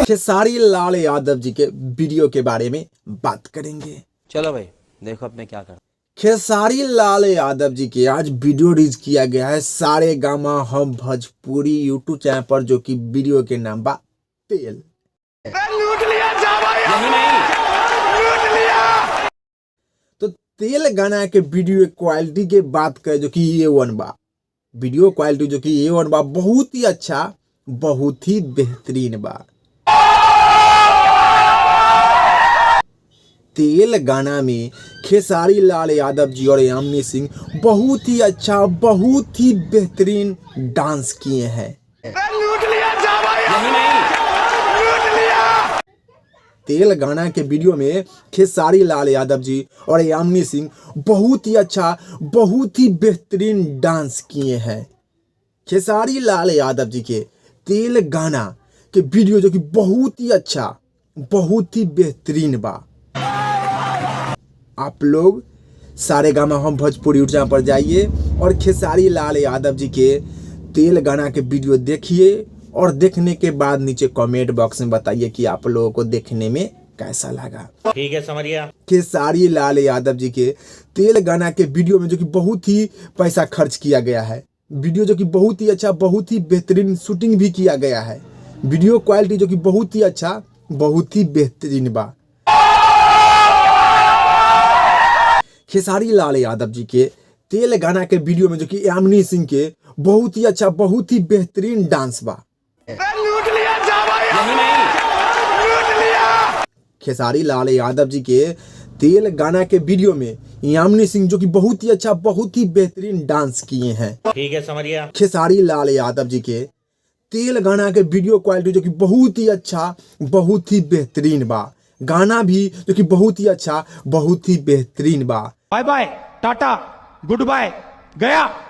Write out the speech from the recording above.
खेसारी लाल यादव जी के वीडियो के बारे में बात करेंगे। चलो भाई देखो अब मैं क्या करता। खेसारी लाल यादव जी के आज वीडियो रिलीज किया गया है सारे गामा हम भोजपुरी यूट्यूब चैनल पर, जो कि वीडियो के नाम बा तेल। तो तेल गाना के वीडियो क्वालिटी के बात करें जो कि A1 बा, वीडियो क्वालिटी जो कि A1 बा, बहुत ही अच्छा, बहुत ही बेहतरीन बा। तेल गाना में खेसारी लाल यादव जी और यामिनी सिंह बहुत ही अच्छा, बहुत ही बेहतरीन डांस किए हैं। तेल गाना के वीडियो में खेसारी लाल यादव जी और यामिनी सिंह बहुत ही अच्छा, बहुत ही बेहतरीन डांस किए हैं। खेसारी लाल यादव जी के तेल गाना के वीडियो जो कि बहुत ही अच्छा, बहुत ही बेहतरीन बा। आप लोग सारे गामा हम भोजपुरी यूट्यूब चैनल पर जाइए और खेसारी लाल यादव जी के तेल गाना के वीडियो देखिए और देखने के बाद नीचे कमेंट बॉक्स में बताइए कि आप लोगों को देखने में कैसा लगा। ठीक है, समझ गया। खेसारी लाल यादव जी के तेल गाना के वीडियो में जो कि बहुत ही पैसा खर्च किया गया है, वीडियो जो कि बहुत ही अच्छा, बहुत ही बेहतरीन शूटिंग भी किया गया है, वीडियो क्वालिटी जो कि बहुत ही अच्छा, बहुत ही बेहतरीन बा। खेसारी लाल यादव जी के तेल गाना के वीडियो में जो कि यामिनी सिंह के बहुत ही अच्छा, बहुत ही बेहतरीन डांस बा। खेसारी लाल यादव जी के तेल गाना के वीडियो में यामिनी सिंह जो कि बहुत ही अच्छा, बहुत ही बेहतरीन डांस किए हैं। ठीक है, समझ गया। खेसारी लाल यादव जी के तेल गाना के वीडियो क्वालिटी जो कि बहुत ही अच्छा, बहुत ही बेहतरीन बा। गाना भी जो कि बहुत ही अच्छा, बहुत ही बेहतरीन बा। Bye bye, tata, goodbye, गया।